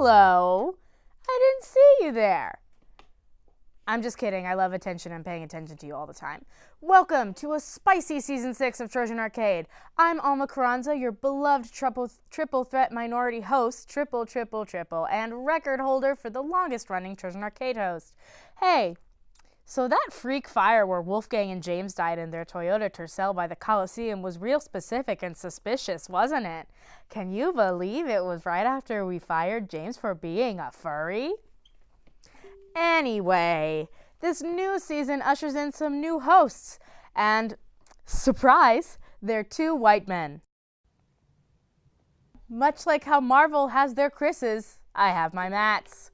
Hello. I didn't see you there. I'm just kidding. I love attention. I'm paying attention to you all the time. Welcome to a spicy Season 6 of Trojan Arcade. I'm Alma Carranza, your beloved triple threat minority host, triple, and record holder for the longest running Trojan Arcade host. Hey, so that freak fire where Wolfgang and James died in their Toyota Tercel by the Coliseum was real specific and suspicious, wasn't it? Can you believe it was right after we fired James for being a furry? Anyway, this new season ushers in some new hosts, and surprise, they're two white men. Much like how Marvel has their Chris's, I have my Matts.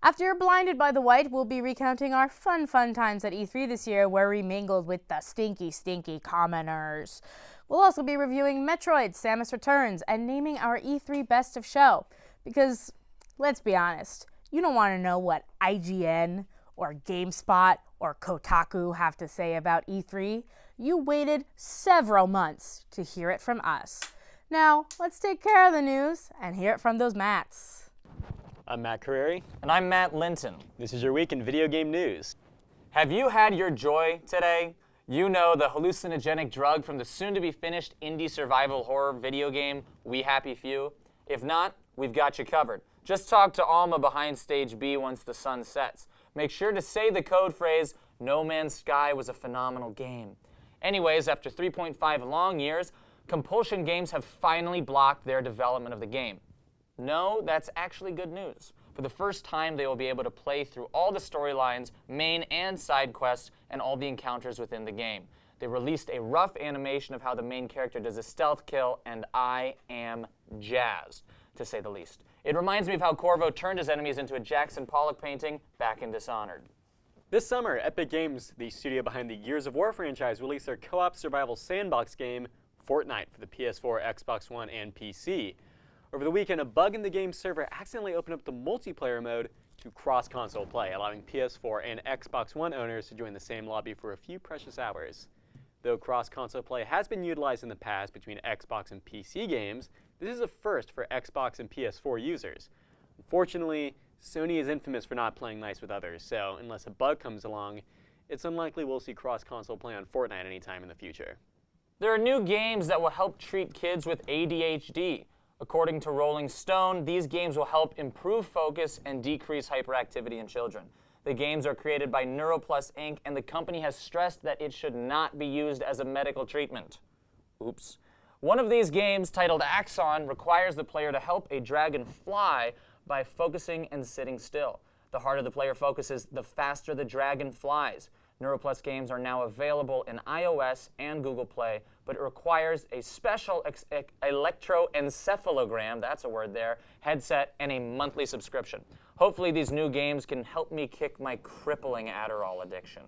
After you're blinded by the white, we'll be recounting our fun times at E3 this year where we mingled with the stinky commoners. We'll also be reviewing Metroid, Samus Returns, and naming our E3 Best of Show. Because, let's be honest, you don't want to know what IGN or GameSpot or Kotaku have to say about E3. You waited several months to hear it from us. Now, let's take care of the news and hear it from those Matts. I'm Matt Carreri. And I'm Matt Linton. This is your week in video game news. Have you had your joy today? You know, the hallucinogenic drug from the soon-to-be-finished indie survival horror video game, We Happy Few? If not, we've got you covered. Just talk to Alma behind Stage B once the sun sets. Make sure to say the code phrase, No Man's Sky was a phenomenal game. Anyways, after 3.5 long years, Compulsion Games have finally blocked their development of the game. No, that's actually good news. For the first time, they will be able to play through all the storylines, main and side quests, and all the encounters within the game. They released a rough animation of how the main character does a stealth kill, and I am jazzed, to say the least. It reminds me of how Corvo turned his enemies into a Jackson Pollock painting back in Dishonored. This summer, Epic Games, the studio behind the Gears of War franchise, released their co-op survival sandbox game, Fortnite, for the PS4, Xbox One, and PC. Over the weekend, a bug in the game's server accidentally opened up the multiplayer mode to cross-console play, allowing PS4 and Xbox One owners to join the same lobby for a few precious hours. Though cross-console play has been utilized in the past between Xbox and PC games, this is a first for Xbox and PS4 users. Unfortunately, Sony is infamous for not playing nice with others, so unless a bug comes along, it's unlikely we'll see cross-console play on Fortnite anytime in the future. There are new games that will help treat kids with ADHD. According to Rolling Stone, these games will help improve focus and decrease hyperactivity in children. The games are created by NeuroPlus Inc., and the company has stressed that it should not be used as a medical treatment. Oops. One of these games, titled Axon, requires the player to help a dragon fly by focusing and sitting still. The harder the player focuses, the faster the dragon flies. NeuroPlus games are now available in iOS and Google Play, but it requires a special electroencephalogram, that's a word there, headset, and a monthly subscription. Hopefully these new games can help me kick my crippling Adderall addiction.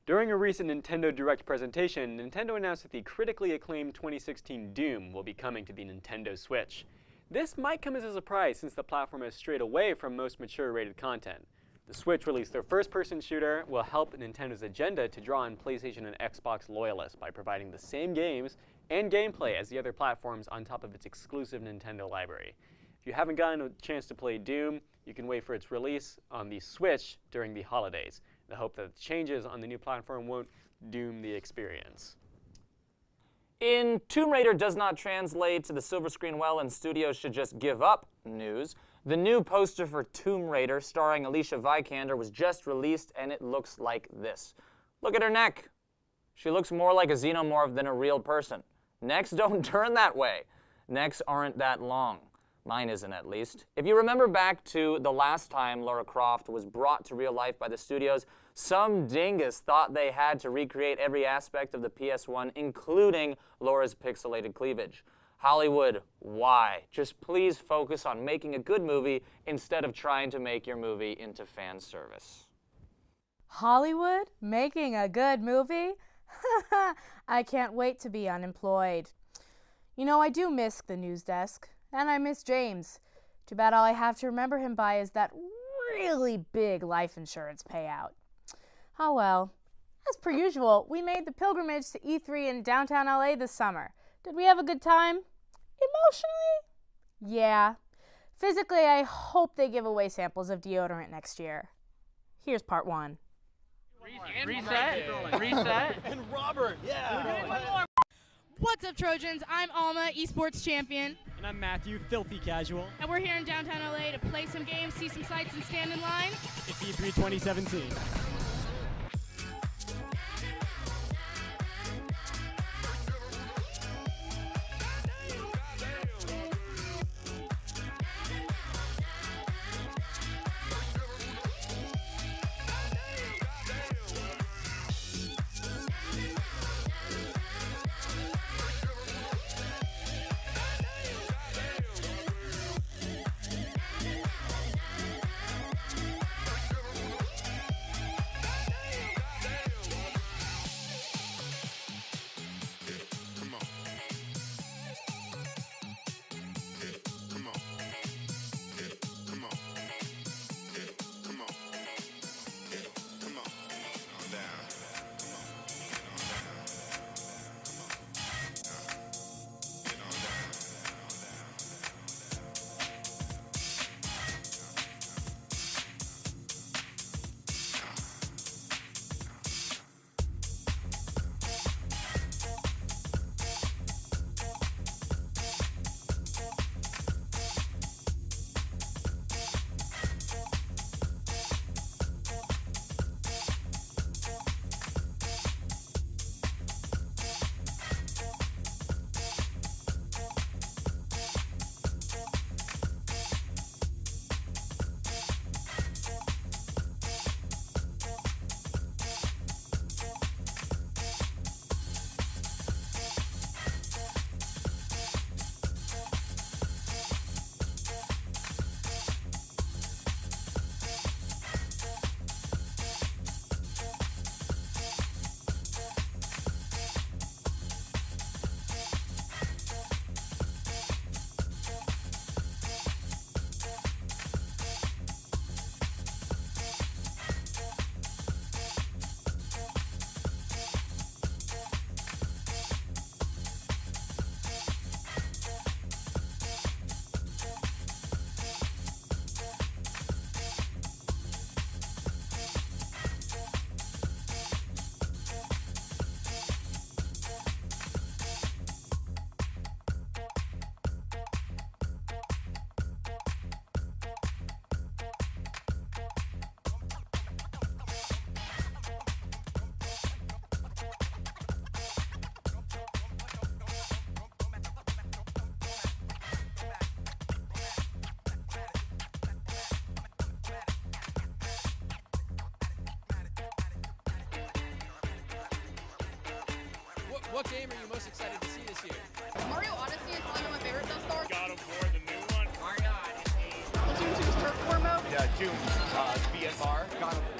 During a recent Nintendo Direct presentation, Nintendo announced that the critically acclaimed 2016 Doom will be coming to the Nintendo Switch. This might come as a surprise since the platform has strayed away from most mature-rated content. The Switch released their first-person shooter will help Nintendo's agenda to draw in PlayStation and Xbox loyalists by providing the same games and gameplay as the other platforms on top of its exclusive Nintendo library. If you haven't gotten a chance to play Doom, you can wait for its release on the Switch during the holidays. The hope that the changes on the new platform won't doom the experience. In Tomb Raider does not translate to the silver screen well and studios should just give up news, the new poster for Tomb Raider starring Alicia Vikander was just released and it looks like this. Look at her neck. She looks more like a xenomorph than a real person. Necks don't turn that way. Necks aren't that long. Mine isn't, at least. If you remember back to the last time Lara Croft was brought to real life by the studios, some dingus thought they had to recreate every aspect of the PS1, including Laura's pixelated cleavage. Hollywood, why? Just please focus on making a good movie instead of trying to make your movie into fan service. Hollywood? Making a good movie? I can't wait to be unemployed. You know, I do miss the news desk. And I miss James. Too bad all I have to remember him by is that really big life insurance payout. Oh well. As per usual, we made the pilgrimage to E3 in downtown LA this summer. Did we have a good time? Emotionally? Yeah. Physically, I hope they give away samples of deodorant next year. Here's part 1. Reset. And Robert, yeah. What's up, Trojans? I'm Alma, esports champion. And I'm Matthew, filthy casual. And we're here in downtown LA to play some games, see some sights, and stand in line. It's E3 2017. What game are you most excited to see this year? Mario Odyssey is probably one of my favorites thus far. God of War, the new one. Mario Odyssey. Splatoon 2's Turf War mode. Yeah, Doom, VSR. God of War.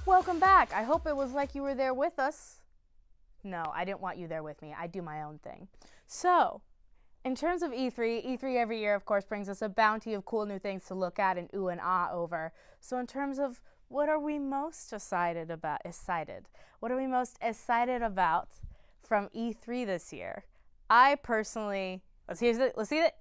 Welcome back. I hope it was like you were there with us. No, I didn't want you there with me. I do my own thing. So, in terms of E3 every year, of course, brings us a bounty of cool new things to look at and ooh and ah over. So in terms of what are we most excited about? What are we most excited about from E3 this year? I personally, let's see it.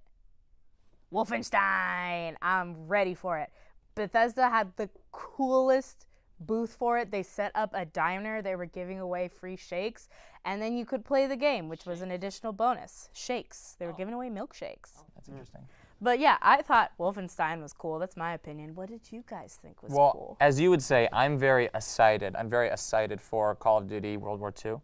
Wolfenstein. I'm ready for it. Bethesda had the coolest booth for it. They set up a diner. They were giving away free shakes, and then you could play the game, which was an additional bonus. Shakes. They were giving away milkshakes. Oh, that's interesting. But yeah, I thought Wolfenstein was cool. That's my opinion. What did you guys think was Well, cool? as you would say, I'm very excited. I'm very excited for Call of Duty World War II.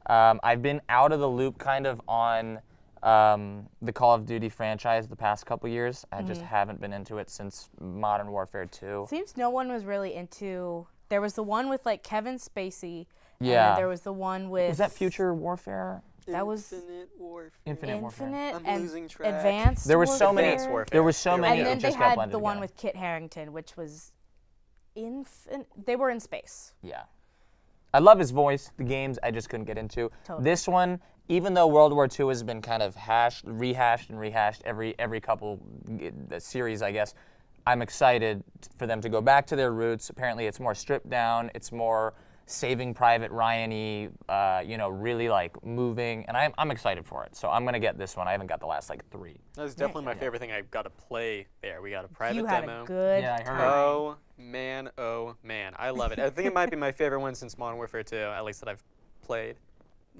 I've been out of the loop kind of on the Call of Duty franchise the past couple years. I just haven't been into it since Modern Warfare 2. Seems no one was really into. There was the one with like Kevin Spacey. And Yeah. then there was the one with. Was that Future Warfare? That was Infinite Warfare. Infinite Warfare. Infinite I'm and losing track. Advanced. There were so many. Advanced Warfare. There were so many. And then that they just got had blended the one together. with Kit Harington, which was They were in space. Yeah. I love his voice. The games I just couldn't get into. Totally. This one, even though World War II has been kind of rehashed every couple series, I guess, I'm excited for them to go back to their roots. Apparently, it's more stripped down. It's more Saving Private Ryan-y, really like moving, and I'm excited for it. So I'm gonna get this one. I haven't got the last like 3. That was definitely my favorite thing I got to play there. We got a private You had demo. a good Yeah, I heard. time. Oh man, I love it. I think it might be my favorite one since Modern Warfare 2, at least that I've played.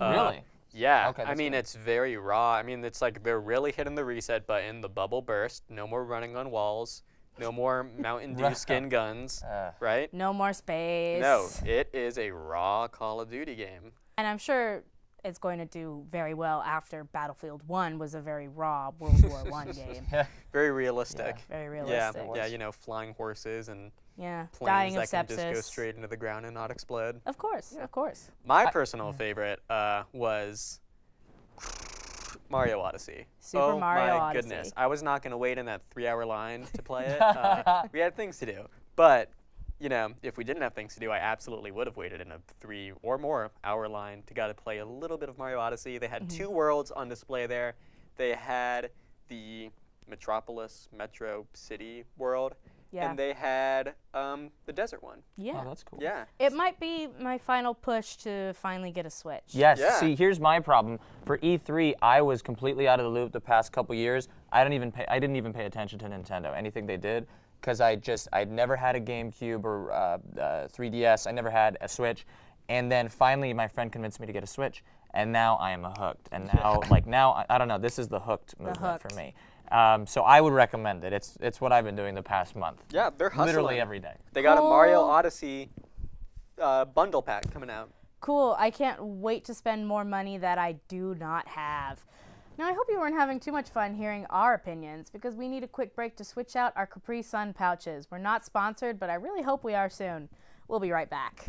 Really? Yeah, Okay, I that's mean, good. it's very raw. I mean, it's like they're really hitting the reset button, the bubble burst, no more running on walls, no more Mountain Dew skin guns, right? No more space. No, it is a raw Call of Duty game. And I'm sure it's going to do very well after Battlefield 1 was a very raw World War I game. Very realistic. Very Yeah, realistic. yeah, you know, flying horses and Yeah, planes dying of that can sepsis. just go straight into the ground and not explode. Of course, of course. My personal favorite was Mario Odyssey. Super oh Mario my Odyssey. goodness. I was not going to wait in that 3-hour line to play it. We had things to do. But, you know, if we didn't have things to do, I absolutely would have waited in a 3 or more hour line to get to play a little bit of Mario Odyssey. They had 2 worlds on display there. They had the Metropolis, Metro City world. Yeah. And they had the desert one. Yeah. Oh, that's cool. Yeah. It might be my final push to finally get a Switch. Yes. Yeah. See, here's my problem. For E3, I was completely out of the loop the past couple years. I didn't even pay attention to Nintendo, anything they did, because I'd never had a GameCube or 3DS. I never had a Switch, and then finally my friend convinced me to get a Switch, and now I am hooked. And now, I don't know. This is the hooked movement for me. So I would recommend it. It's what I've been doing the past month. Yeah, they're hustling. Literally every day. They got a Mario Cool. Odyssey bundle pack coming out. Cool. I can't wait to spend more money that I do not have. Now, I hope you weren't having too much fun hearing our opinions, because we need a quick break to switch out our Capri Sun pouches. We're not sponsored, but I really hope we are soon. We'll be right back.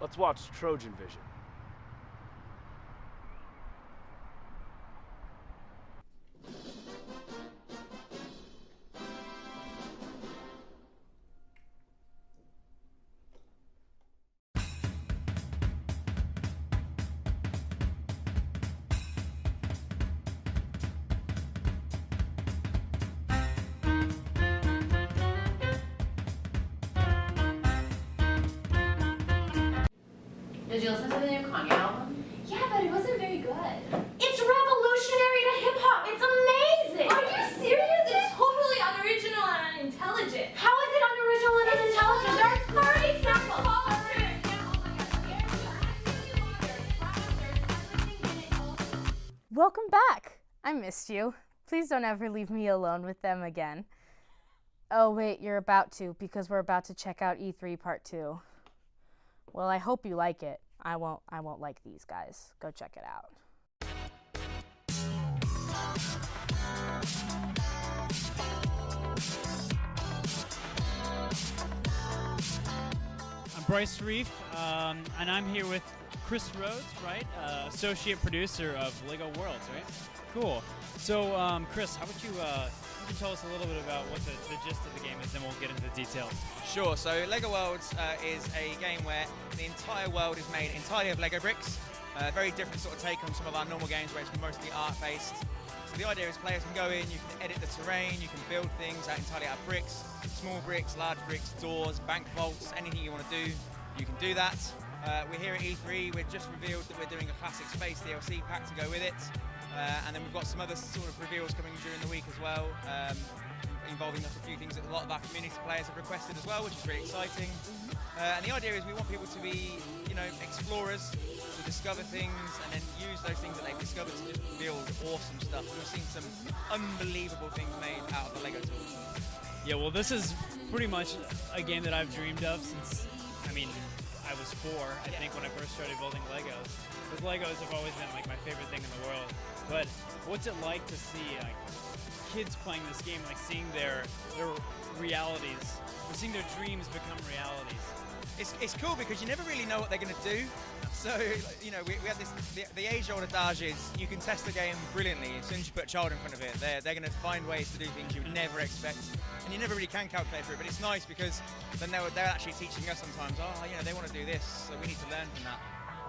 Let's watch Trojan Vision. Did you listen to the new Kanye album? Yeah, but it wasn't very good. It's revolutionary to hip hop. It's amazing. Are you serious? It's totally unoriginal and unintelligent. How is it unoriginal and unintelligent? There are 30 samples. Welcome back. I missed you. Please don't ever leave me alone with them again. Oh, wait, you're about to, because we're about to check out E3 Part 2. Well, I hope you like it. I won't like these guys. Go check it out. I'm Bryce Reef, and I'm here with Chris Rhodes, right? Associate producer of LEGO Worlds, right? Cool. So, Chris, how about you tell us a little bit about what the gist of the game is, then we'll get into the details. Sure, so LEGO Worlds is a game where the entire world is made entirely of LEGO bricks. Very different sort of take on some of our normal games where it's mostly art-based. So the idea is players can go in, you can edit the terrain, you can build things out entirely out of bricks, small bricks, large bricks, doors, bank vaults, anything you want to do, you can do that. We're here at E3, we've just revealed that we're doing a Classic Space DLC pack to go with it. And then we've got some other sort of reveals coming during the week as well, involving a few things that a lot of our community players have requested as well, which is really exciting. And the idea is we want people to be, you know, explorers, so discover things and then use those things that they've discovered to just build awesome stuff. We've seen some unbelievable things made out of the Lego tools. Yeah, well, this is pretty much a game that I've dreamed of since, I mean, I was 4, I think, when I first started building Legos. Because Legos have always been like my favorite thing in the world. But what's it like to see like kids playing this game, like seeing their realities, or seeing their dreams become realities? It's cool because you never really know what they're going to do. So, you know, we have this, the age-old adage is you can test the game brilliantly as soon as you put a child in front of it. They're going to find ways to do things you would never expect. And you never really can calculate for it, but it's nice because then they're actually teaching us sometimes, oh, you know, they want to do this, so we need to learn from that.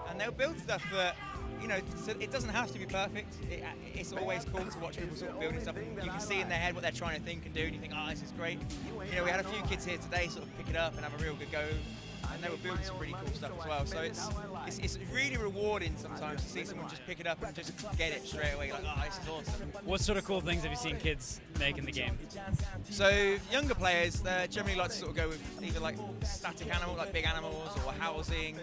And they'll build stuff that, you know, so it doesn't have to be perfect. It's always cool to watch people sort of building stuff. You can see in their head what they're trying to think and do, and you think, oh, this is great. You know, we had a few kids here today sort of pick it up and have a real good go. And they were building some really cool stuff as well. So it's really rewarding sometimes to see someone just pick it up and just get it straight away. You're like, oh, this is awesome. What sort of cool things have you seen kids make in the game? So younger players, they generally like to sort of go with either like static animals, like big animals, or housing,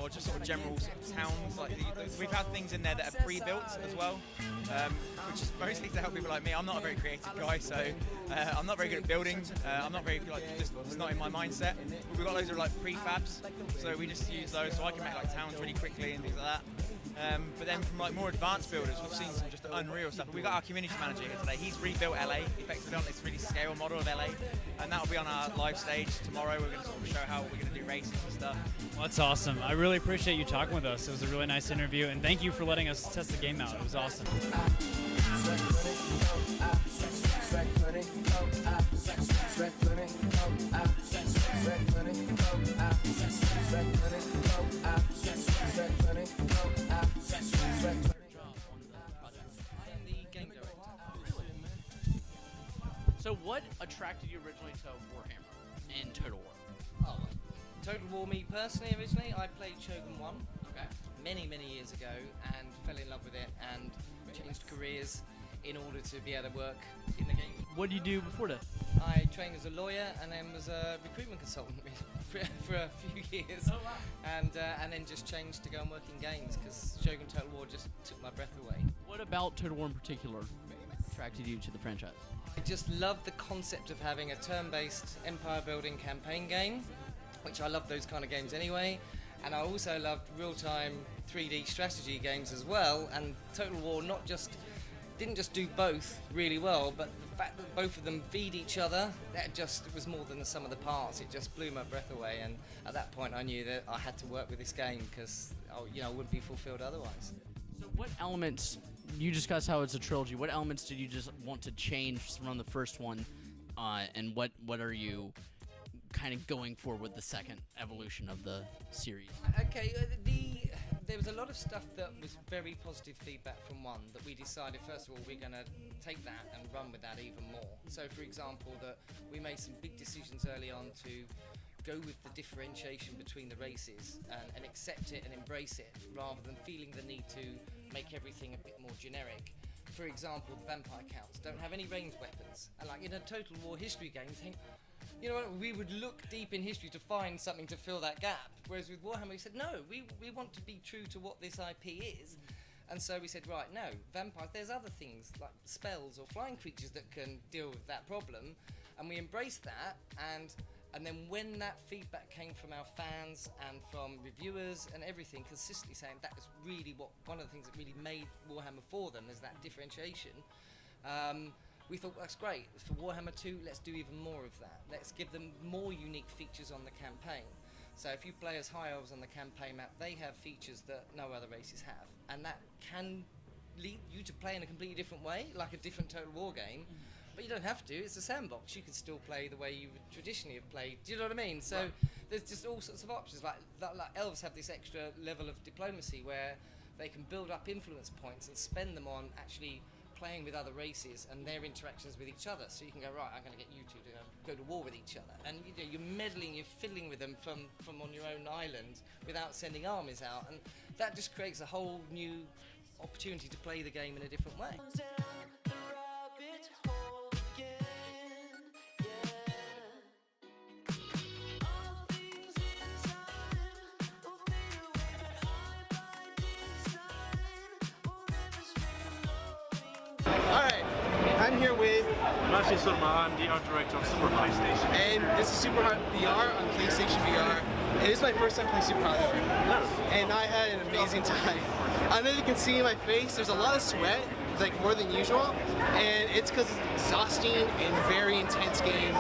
or just sort of general sort of towns. Like we've had things in there that are pre-built as well, which is mostly to help people like me. I'm not a very creative guy, so I'm not very good at building. I'm not very like just it's not in my mindset. But we've got loads of like prefabs, so we just use those so I can make like towns really quickly and things like that. But then from like more advanced builders, we've seen some just unreal stuff. But we've got our community manager here today. He's rebuilt LA, effectively on this really scale model of LA, and that'll be on our live stage tomorrow. We're going to sort of show how we're going to do racing and stuff. Well, that's awesome. I really appreciate you talking with us. It was a really nice interview, and thank you for letting us test the game out. It was awesome. So what attracted you originally to Warhammer and Total War? Oh, Total War, me personally, originally, I played Shogun 1 many years ago and fell in love with it and changed careers in order to be able to work in the game. What did you do before that? I trained as a lawyer and then was a recruitment consultant for a few years. Oh, wow. And then just changed to go and work in games because Shogun Total War just took my breath away. What about Total War in particular attracted you to the franchise? I just love the concept of having a turn-based empire-building campaign game, which I love those kind of games anyway. And I also loved real-time 3D strategy games as well. And Total War didn't just do both really well, but the fact that both of them feed each other, that just was more than the sum of the parts. It just blew my breath away. And at that point, I knew that I had to work with this game because I wouldn't be fulfilled otherwise. So what elements, you discussed how it's a trilogy, what elements did you just want to change from the first one, and what are you kind of going for with the second evolution of the series? Okay, there was a lot of stuff that was very positive feedback from one that we decided, first of all, we're going to take that and run with that even more. So, for example, that we made some big decisions early on to go with the differentiation between the races and accept it and embrace it rather than feeling the need to make everything a bit more generic. For example, the vampire counts don't have any ranged weapons. And like in a Total War history game, you think, you know what, we would look deep in history to find something to fill that gap. Whereas with Warhammer, we said, no, we want to be true to what this IP is. And so we said, right, no, vampires, there's other things like spells or flying creatures that can deal with that problem. And we embraced that, and then when that feedback came from our fans and from reviewers and everything, consistently saying that is really one of the things that really made Warhammer for them, is that differentiation. We thought, that's great. For Warhammer 2, let's do even more of that. Let's give them more unique features on the campaign. So if you play as High Elves on the campaign map, they have features that no other races have. And that can lead you to play in a completely different way, like a different Total War game. But you don't have to. It's a sandbox. You can still play the way you would traditionally have played. Do you know what I mean? So right. There's just all sorts of options. Like elves have this extra level of diplomacy where they can build up influence points and spend them on actually playing with other races and their interactions with each other. So you can go, right, I'm going to get you two to go to war with each other. And you're meddling, you're fiddling with them from on your own island without sending armies out. And that just creates a whole new opportunity to play the game in a different way. I'm here with Martin Surma. I'm the art director of Superhot. And this is Superhot VR on PlayStation VR. And this is my first time playing Superhot ever. And I had an amazing time. I know you can see in my face, there's a lot of sweat, like more than usual. And it's because it's an exhausting and very intense game.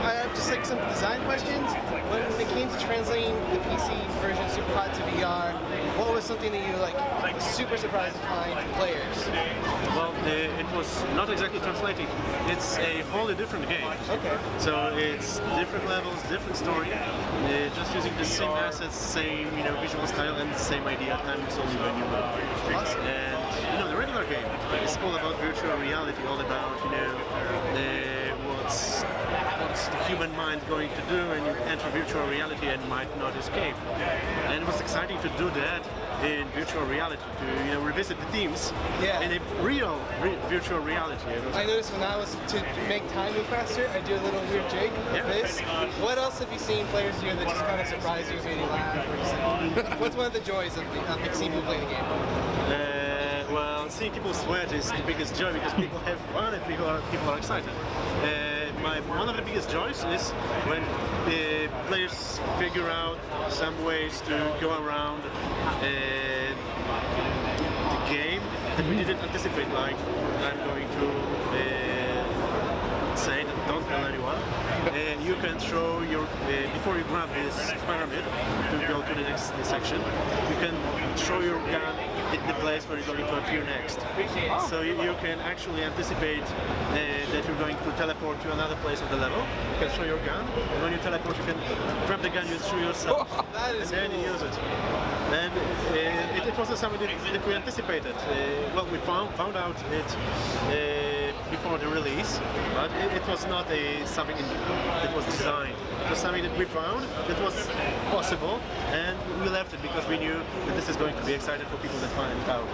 I have just like some design questions. When it came to translating the PC version of Superhot to VR, what was something that you like super surprised to find from players? Well, it was not exactly translating. It's a wholly different game. Okay. So it's different levels, different story. Just using the same assets, same visual style, and the same idea. It's only when you move. Awesome. And the regular game is all about virtual reality, all about what's the human mind going to do, and you enter virtual reality and might not escape. And it was exciting to do that in virtual reality, to revisit the themes in a real virtual reality. I noticed when I was to make time move faster, I do a little weird jig like this. What else have you seen players do that just kind of surprised you, made you laugh? Or just, what's one of the joys of seeing people play the game? Well, seeing people sweat is the biggest joy because people have fun and people are excited. One of the biggest joys is when players figure out some ways to go around the game that we didn't anticipate. Like, I'm going to say that don't tell anyone. And you can throw your before you grab this pyramid to go to the next section. You can throw your gun at the place where you're going to appear next. So you can actually anticipate that you're going to teleport to another place of the level. You can throw your gun, and when you teleport, you can grab the gun you threw yourself, and then you use it. And it wasn't something that we anticipated. Well, we found out it before the release, but it was not something that was designed. It was something that we found that was possible, and we left it because we knew that this is going to be exciting for people that find it out.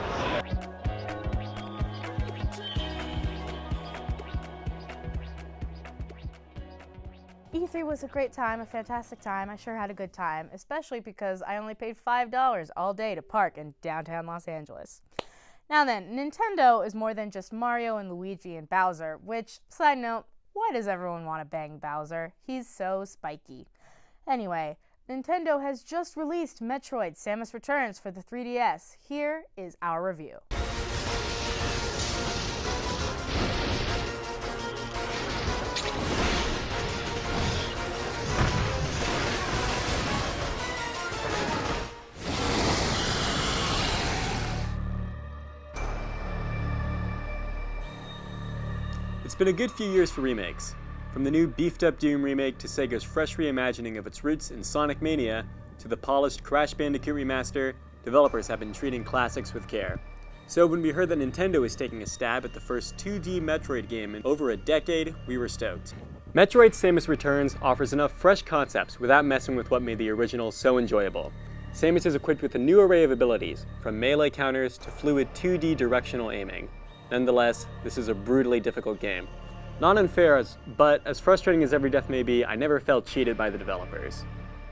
E3 was a great time, a fantastic time. I sure had a good time, especially because I only paid $5 all day to park in downtown Los Angeles. Now then, Nintendo is more than just Mario and Luigi and Bowser, which, side note, why does everyone want to bang Bowser? He's so spiky. Anyway, Nintendo has just released Metroid Samus Returns for the 3DS. Here is our review. It's been a good few years for remakes. From the new beefed-up Doom remake to Sega's fresh reimagining of its roots in Sonic Mania, to the polished Crash Bandicoot remaster, developers have been treating classics with care. So when we heard that Nintendo is taking a stab at the first 2D Metroid game in over a decade, we were stoked. Metroid Samus Returns offers enough fresh concepts without messing with what made the original so enjoyable. Samus is equipped with a new array of abilities, from melee counters to fluid 2D directional aiming. Nonetheless, this is a brutally difficult game. Not unfair, but as frustrating as every death may be, I never felt cheated by the developers.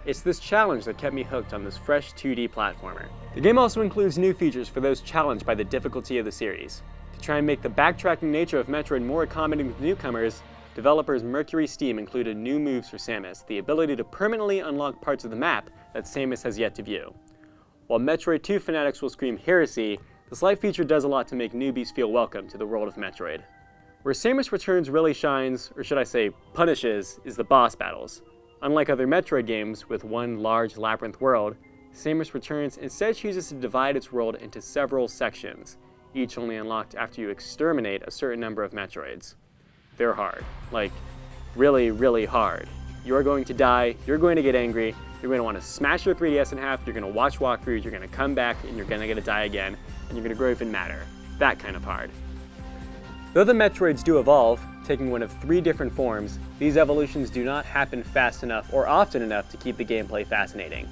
It's this challenge that kept me hooked on this fresh 2D platformer. The game also includes new features for those challenged by the difficulty of the series. To try and make the backtracking nature of Metroid more accommodating to newcomers, developers Mercury Steam included new moves for Samus, the ability to permanently unlock parts of the map that Samus has yet to view. While Metroid 2 fanatics will scream heresy, this light feature does a lot to make newbies feel welcome to the world of Metroid. Where Samus Returns really shines, or should I say punishes, is the boss battles. Unlike other Metroid games with one large labyrinth world, Samus Returns instead chooses to divide its world into several sections, each only unlocked after you exterminate a certain number of Metroids. They're hard. Like, really, really hard. You're going to die, you're going to get angry, you're going to want to smash your 3DS in half, you're going to watch walkthroughs, you're going to come back, and you're going to die again, and you're going to grow even madder. That kind of hard. Though the Metroids do evolve, taking one of 3 different forms, these evolutions do not happen fast enough or often enough to keep the gameplay fascinating.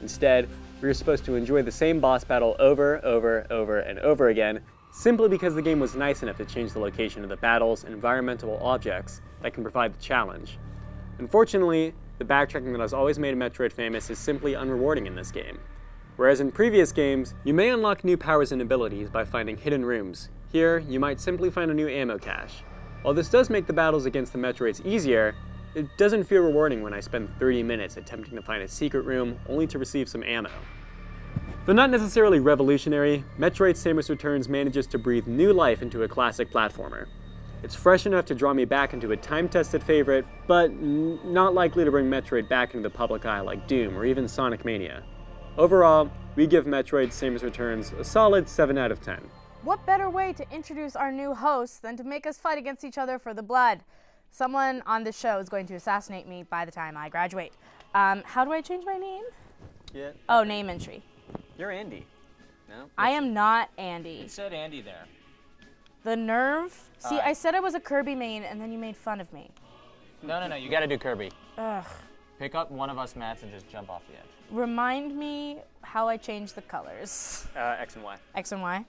Instead, we are supposed to enjoy the same boss battle over, and over again, simply because the game was nice enough to change the location of the battles and environmental objects that can provide the challenge. Unfortunately, the backtracking that has always made Metroid famous is simply unrewarding in this game. Whereas in previous games, you may unlock new powers and abilities by finding hidden rooms. Here, you might simply find a new ammo cache. While this does make the battles against the Metroids easier, it doesn't feel rewarding when I spend 30 minutes attempting to find a secret room only to receive some ammo. Though not necessarily revolutionary, Metroid Samus Returns manages to breathe new life into a classic platformer. It's fresh enough to draw me back into a time-tested favorite, but not likely to bring Metroid back into the public eye like Doom or even Sonic Mania. Overall, we give Metroid Samus Returns a solid 7 out of 10. What better way to introduce our new hosts than to make us fight against each other for the blood? Someone on this show is going to assassinate me by the time I graduate. How do I change my name? Yeah. Oh, name entry. You're Andy. No? I am not Andy. It said Andy there. The nerve? See, I said I was a Kirby main, and then you made fun of me. No, you gotta do Kirby. Ugh. Pick up one of us mats and just jump off the edge. Remind me how I change the colors. X and Y. X and Y?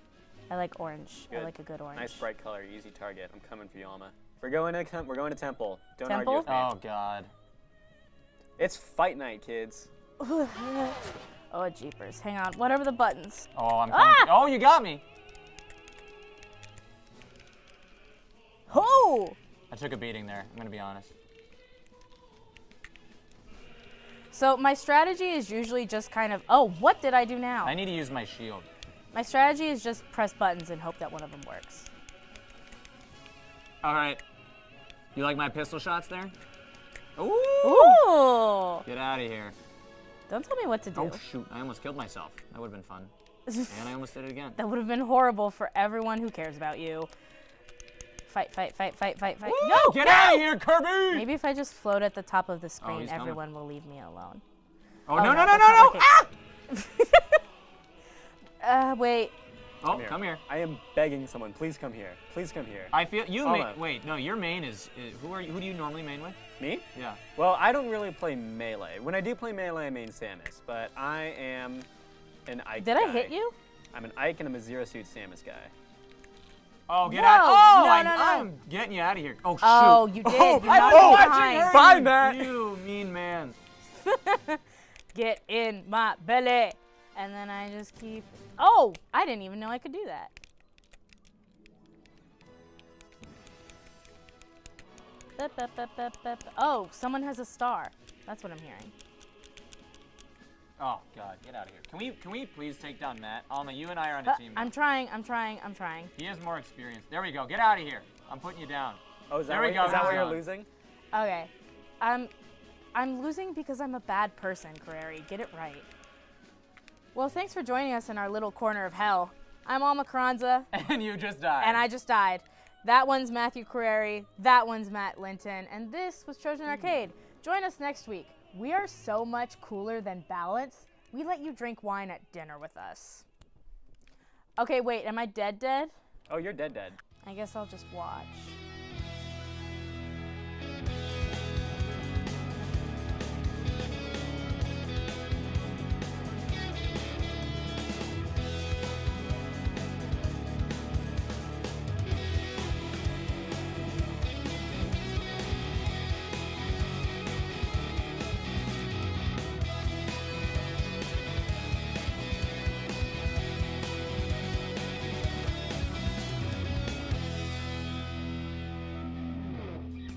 I like orange. Good. I like a good orange. Nice bright color, easy target. I'm coming for you, Alma. We're going to Temple. Don't Temple? argue with me. Oh, God. It's fight night, kids. Oh, jeepers. Hang on. What are the buttons? Oh, I'm coming. Oh, you got me. Oh! I took a beating there, I'm gonna be honest. So my strategy is usually just kind of, oh, what did I do now? I need to use my shield. My strategy is just press buttons and hope that one of them works. All right. You like my pistol shots there? Ooh! Ooh! Get out of here. Don't tell me what to do. Oh, shoot. I almost killed myself. That would have been fun. And I almost did it again. That would have been horrible for everyone who cares about you. Fight. Woo! No! Get out of here, Kirby! Maybe if I just float at the top of the screen, he's coming. everyone will leave me alone. Oh, no. that's not working. Ah! Wait. Oh, come here. I am begging someone, please come here. Please come here. I feel you Alma. wait, no, your main is who do you normally main with? Me? Yeah. Well, I don't really play melee. When I do play melee, I main Samus, but I am an Ike Did guy. I hit you? I'm an Ike and I'm a Zero Suit Samus guy. Oh, get Whoa, out. Oh, no. I'm getting you out of here. Oh, shoot. Oh, you did. Oh, You I knocked was me watching behind. her. Bye, Matt. You mean man. Get in my belly. And then I just keep... Oh, I didn't even know I could do that. Oh, someone has a star. That's what I'm hearing. Oh God, get out of here. Can we please take down Matt? Alma, you and I are on a team. I'm trying. He has more experience. There we go. Get out of here. I'm putting you down. Oh, is that There we go. Is that Now why we're you're on. losing? Okay. I'm losing because I'm a bad person, Carreri. Get it right. Well, thanks for joining us in our little corner of hell. I'm Alma Carranza. And you just died. And I just died. That one's Matthew Carreri. That one's Matt Linton. And this was Trojan Arcade. Join us next week. We are so much cooler than Balance. We let you drink wine at dinner with us. Okay, wait. Am I dead? Oh, you're dead. I guess I'll just watch.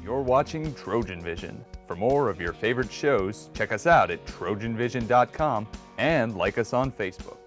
You're watching Trojan Vision. For more of your favorite shows, check us out at trojanvision.com and like us on Facebook.